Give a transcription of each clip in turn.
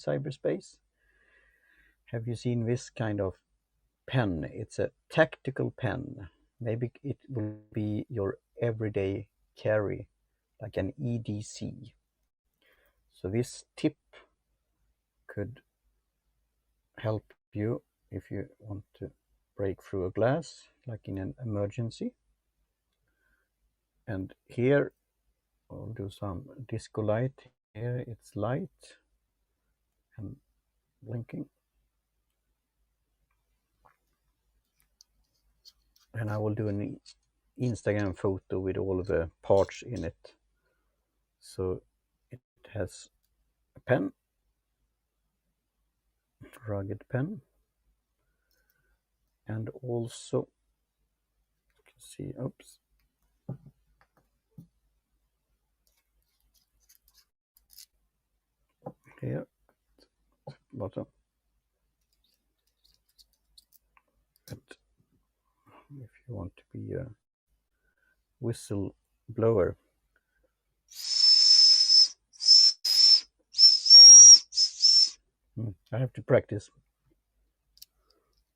cyberspace. Have you seen this kind of pen? It's a tactical pen. Maybe it will be your everyday carry, like an EDC. So this tip could help you if you want to break through a glass, like in an emergency. And here I'll do some disco light. Here it's light and blinking. And I will do an Instagram photo with all of the parts in it. So it has a pen, rugged pen, and also you can see, oops, here bottom. And if you want to be a whistle blower, I have to practice.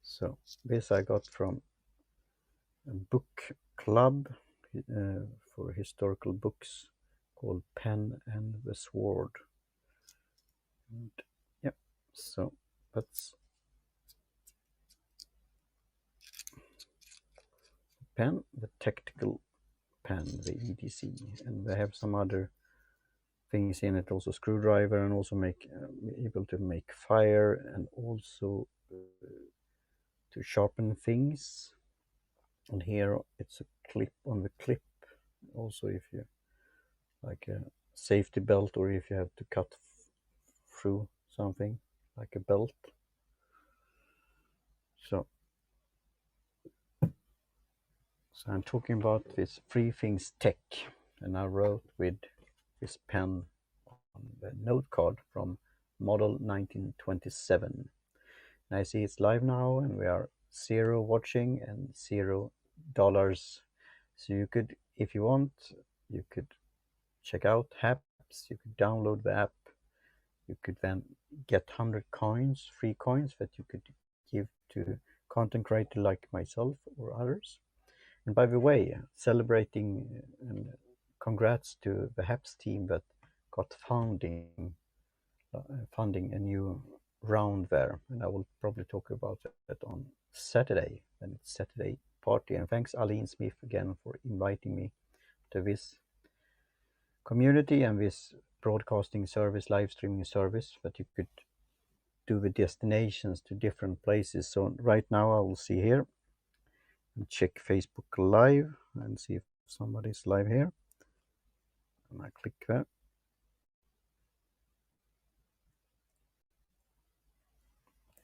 So this I got from a book club for historical books called Pen and the Sword. And yeah, so that's pen, the tactical pen, the EDC, and they have some other things in it, also screwdriver, and also able to make fire, and also to sharpen things. And here it's a clip on the clip, also if you like a safety belt, or if you have to cut through something like a belt. So I'm talking about this Three Things Tech, and I wrote with this pen on the note card from model 1927. And I see it's live now, and we are 0 watching and $0. So you could, if you want, you could check out apps, you could download the app, you could then get 100 coins, free coins that you could give to content creator like myself or others. And by the way, celebrating and congrats to the HAPS team that got funding a new round there, and I will probably talk about that on Saturday, and it's Saturday party. And thanks Aline Smith again for inviting me to this community and this broadcasting service, live streaming service, that you could do the destinations to different places. So right now I will see here and check Facebook Live and see if somebody's live here, and I click there.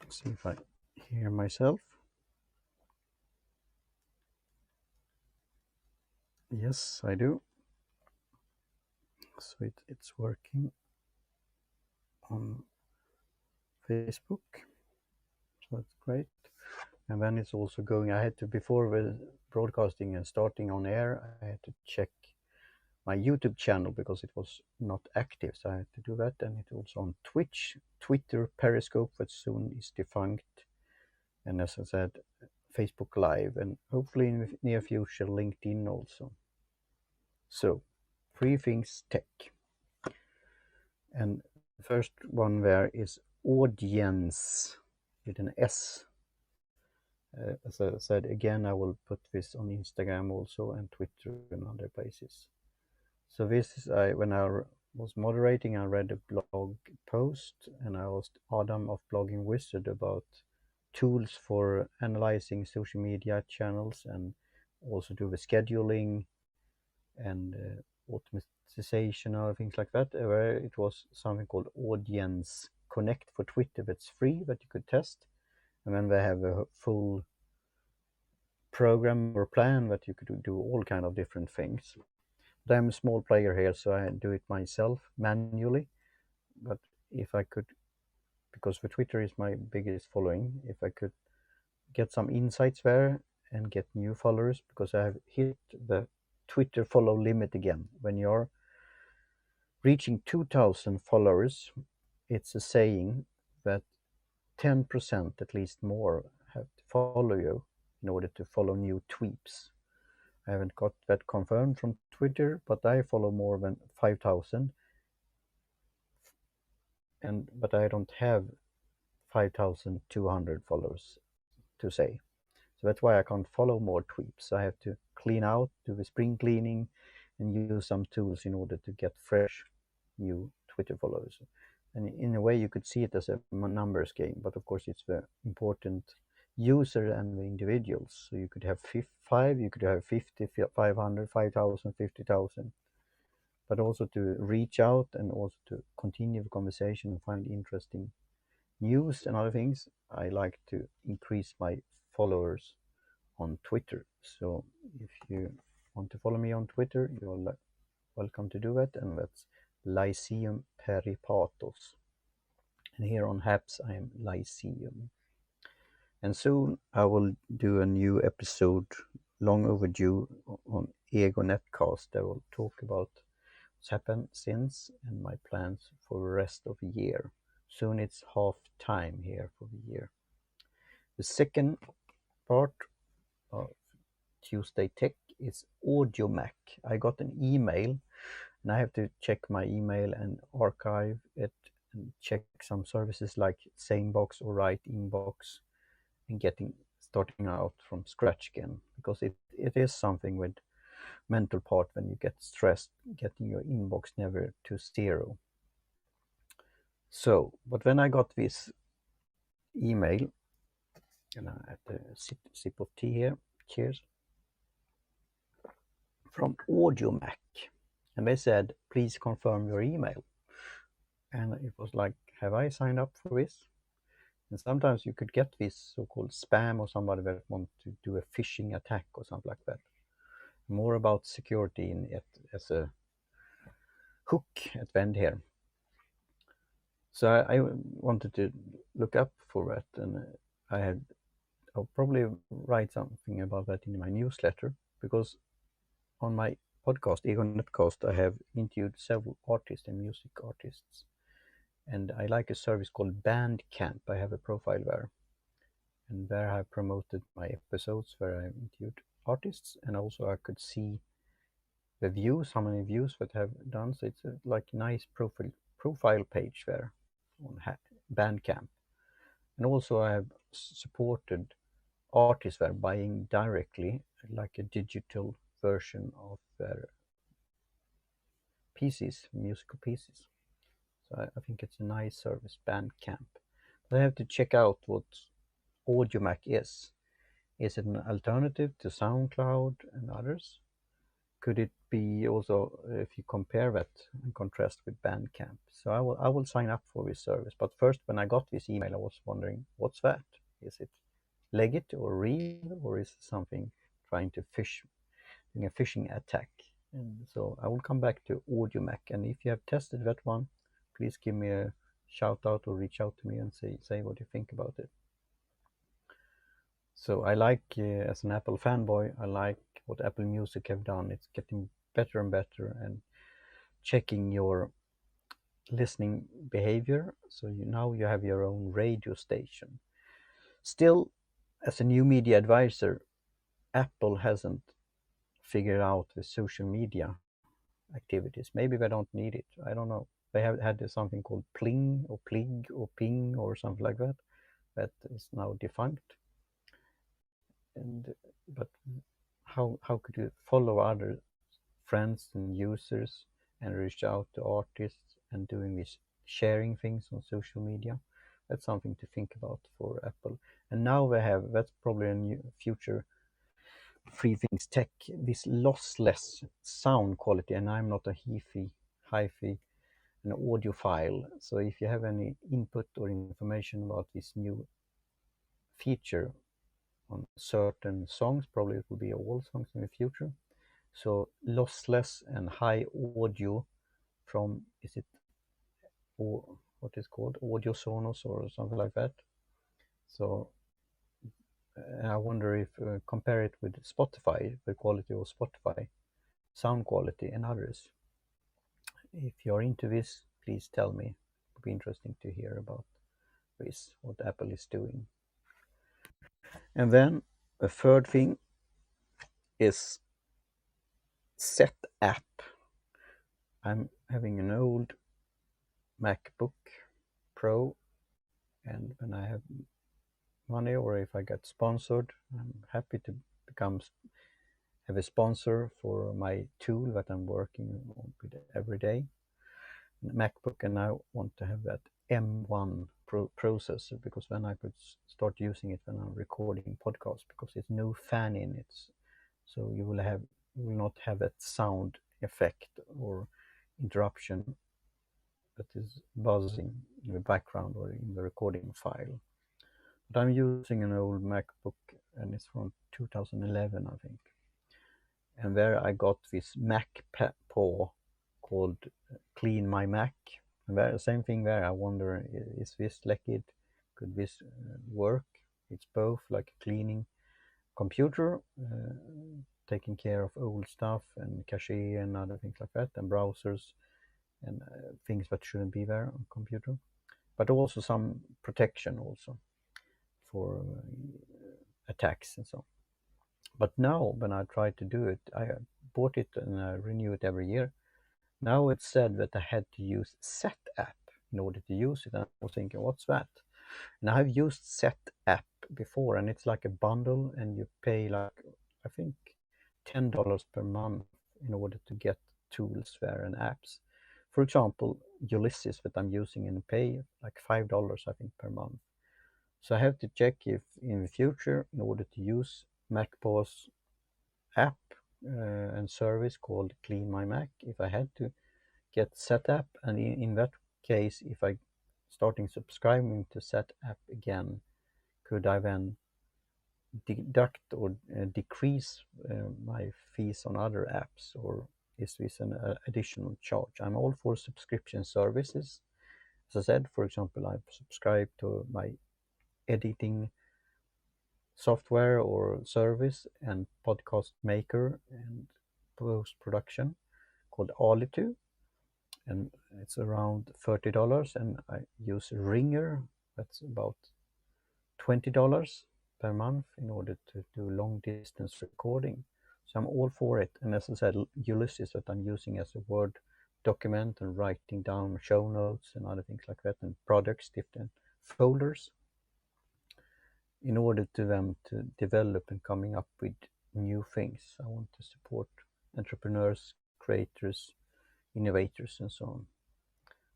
See if I hear myself. Yes, I do. So it's working on Facebook, so that's great. And then it's also going, I had to, before the broadcasting and starting on air, I had to check my YouTube channel because it was not active, so I had to do that. And it's also on Twitch, Twitter, Periscope, that soon is defunct, and as I said, Facebook Live, and hopefully in the near future LinkedIn also. So Three Things Tech, and the first one there is Audiense with an S. As I said, again, I will put this on Instagram also, and Twitter and other places. So this is, when I was moderating, I read a blog post, and I asked Adam of Blogging Wizard about tools for analyzing social media channels, and also do the scheduling and automatization or things like that. Where it was something called Audience Connect for Twitter that's free, that you could test. And then they have a full program or plan that you could do all kind of different things. But I'm a small player here, so I do it myself manually. But if I could, because the Twitter is my biggest following, if I could get some insights there and get new followers, because I have hit the Twitter follow limit again. When you're reaching 2,000 followers it's a saying that 10% at least more have to follow you in order to follow new tweets. I haven't got that confirmed from Twitter, but I follow more than 5,000, but I don't have 5,200 followers to say. So that's why I can't follow more tweets. I have to clean out, do the spring cleaning, and use some tools in order to get fresh new Twitter followers. And in a way, you could see it as a numbers game, but of course, it's the important user and the individuals. So you could have five, you could have 50, 500, 5,000, 50,000, but also to reach out and also to continue the conversation and find interesting news and other things. I like to increase my followers on Twitter. So if you want to follow me on Twitter, you're welcome to do that, and that's Lyceum Peripatos. And here on Haps, I am Lyceum. And soon I will do a new episode, long overdue, on Ego Netcast. I will talk about what's happened since and my plans for the rest of the year. Soon it's half time here for the year. The second part of Tuesday Tech is Audiomack. I got an email and I have to check my email and archive it and check some services like Sanebox or Write Inbox and starting out from scratch again, because it is something with mental part when you get stressed, getting your inbox never to zero. So, but when I got this email, and I had a sip of tea here, cheers, from Audiomack, and they said, please confirm your email. And it was like, have I signed up for this? And sometimes you could get this so-called spam or somebody that want to do a phishing attack or something like that. More about security in it as a hook at the end here. So I wanted to look up for that, and I'll probably write something about that in my newsletter, because on my podcast, Ego Netcast, I have interviewed several artists and music artists, and I like a service called Bandcamp. I have a profile there, and there I promoted my episodes where I interviewed artists, and also I could see the views, how many views that have done. So it's a nice profile page there on Bandcamp. And also I have supported artists there buying directly like a digital version of their pieces, musical pieces. So I think it's a nice service, Bandcamp. But I have to check out what Audiomack is. Is it an alternative to SoundCloud and others? Could it be also, if you compare that and contrast with Bandcamp? So I will sign up for this service. But first, when I got this email, I was wondering, what's that? Is it legit or real, or is it something trying to doing a phishing attack? And so I will come back to Audiomack, and if you have tested that one, please give me a shout out or reach out to me and say what you think about it. So I like, as an Apple fanboy, I like what Apple Music have done. It's getting better and better, and checking your listening behavior. So now you have your own radio station. Still, as a new media advisor, Apple hasn't figured out the social media activities. Maybe they don't need it. I don't know. They have had something called Pling or Plig or Ping or something like that. That is now defunct. But how could you follow other friends and users and reach out to artists and doing this sharing things on social media? That's something to think about for Apple. And now that's probably a new future Free Things Tech, this lossless sound quality. And I'm not a hi-fi an audiophile, so if you have any input or information about this new feature on certain songs, probably it will be all songs in the future. So lossless and high audio from, is it, what is called, Audio Sonos or something like that. So I wonder if, compare it with Spotify, the quality of Spotify, sound quality and others. If you're into this, please tell me, could be interesting to hear about this, what Apple is doing. And then a third thing is Setapp. I'm having an old MacBook Pro, and when I have money or if I get sponsored, I'm happy to have a sponsor for my tool that I'm working on with every day, MacBook, and I want to have that M1 processor, because then I could start using it when I'm recording podcasts, because it's no fan in it, so you will not have that sound effect or interruption that is buzzing in the background or in the recording file. But I'm using an old MacBook, and it's from 2011, I think. And there I got this Mac paw called Clean My Mac. And there, same thing there. I wonder, is this like it? Could this work? It's both like a cleaning computer, taking care of old stuff and cache and other things like that, and browsers and things that shouldn't be there on computer, but also some protection also for attacks and so on. But now when I try to do it, I bought it and I renew it every year. Now it said that I had to use Setapp in order to use it, and I was thinking, what's that? And I've used Setapp before, and it's like a bundle, and you pay like, I think, $10 per month in order to get tools there and apps. For example, Ulysses that I'm using and pay like $5, I think, per month. So I have to check if in the future, in order to use MacPaw's app and service called Clean My Mac, if I had to get Setapp, and in that case, if I starting subscribing to Setapp again, could I then deduct or decrease my fees on other apps, or is this an additional charge? I'm all for subscription services. As I said, for example, I've subscribed to my editing software or service and podcast maker and post-production called Audiense, and it's around $30, and I use Ringer, that's about $20 per month in order to do long distance recording. So I'm all for it. And as I said, Ulysses that I'm using as a Word document and writing down show notes and other things like that, and products, different folders, in order to them to develop and coming up with new things. I want to support entrepreneurs, creators, innovators, and so on.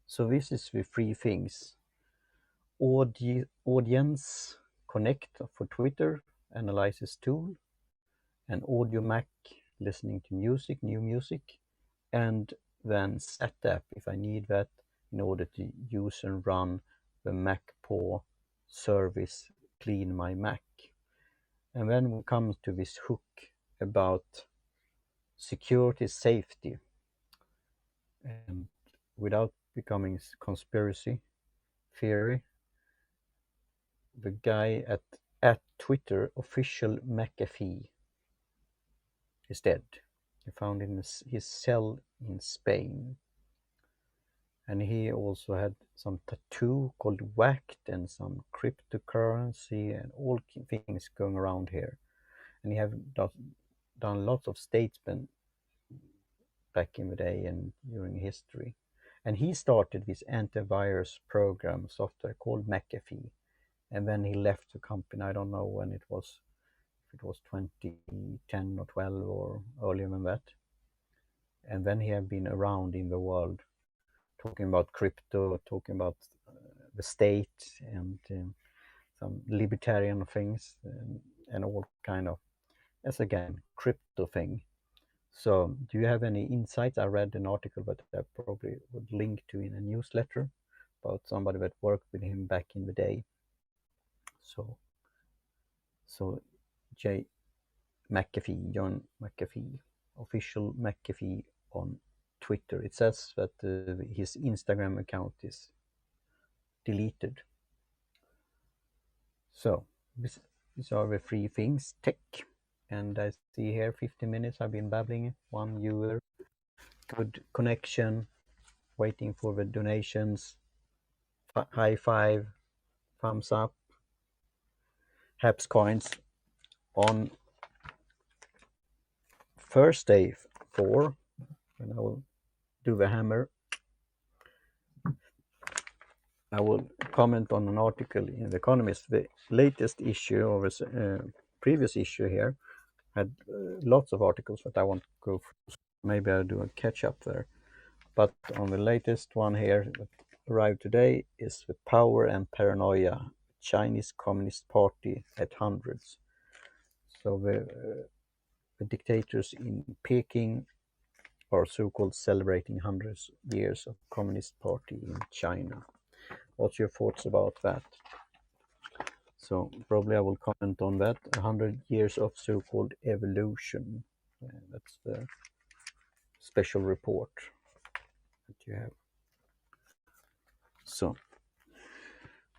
So this is the three things. Audiense Connect for Twitter, analysis tool, and Audiomack, listening to music, new music, and then Setapp if I need that in order to use and run the MacPaw service Clean My Mac. And then we come to this hook about security, safety, and without becoming conspiracy theory, the guy at Twitter, official McAfee, is dead. He found in his cell in Spain. And he also had some tattoo called Whacked and some cryptocurrency and all things going around here. And he have done lots of statements back in the day and during history. And he started this antivirus program software called McAfee. And then he left the company. I don't know when it was, if it was 2010 or 12 or earlier than that. And then he had been around in the world talking about crypto, talking about the state and some libertarian things and all kind of, as again, crypto thing. So do you have any insights? I read an article that I probably would link to in a newsletter about somebody that worked with him back in the day. So John McAfee, official McAfee on Twitter. It says that his Instagram account is deleted. So these are the three things, tech. And I see here 50 minutes I've been babbling, one viewer, good connection, waiting for the donations. high five, thumbs up, Haps coins on Thursday 4, and I will do the hammer. I will comment on an article in The Economist. The latest issue, or previous issue here, had lots of articles that I won't go through. Maybe I'll do a catch up there. But on the latest one here that arrived today is The Power and Paranoia, Chinese Communist Party at Hundreds. So the dictators in Peking are so-called celebrating 100 years of Communist Party in China. What's your thoughts about that? So probably I will comment on that. 100 years of so-called evolution. That's the special report that you have. So,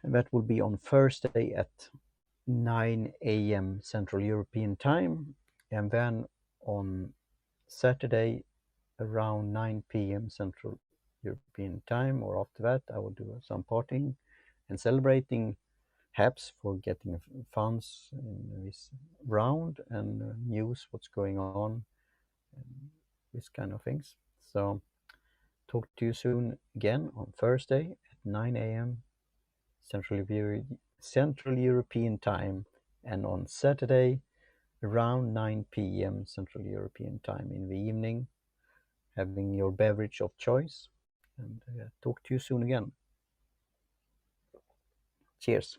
and that will be on Thursday at 9 a.m. Central European Time, and then on Saturday around 9 p.m. Central European Time, or after that, I will do some partying and celebrating Haps for getting funds in this round and news what's going on and this kind of things. So talk to you soon again on Thursday at 9 a.m. Central European Time, and on Saturday around 9 p.m. Central European Time in the evening, having your beverage of choice. And talk to you soon again. Cheers.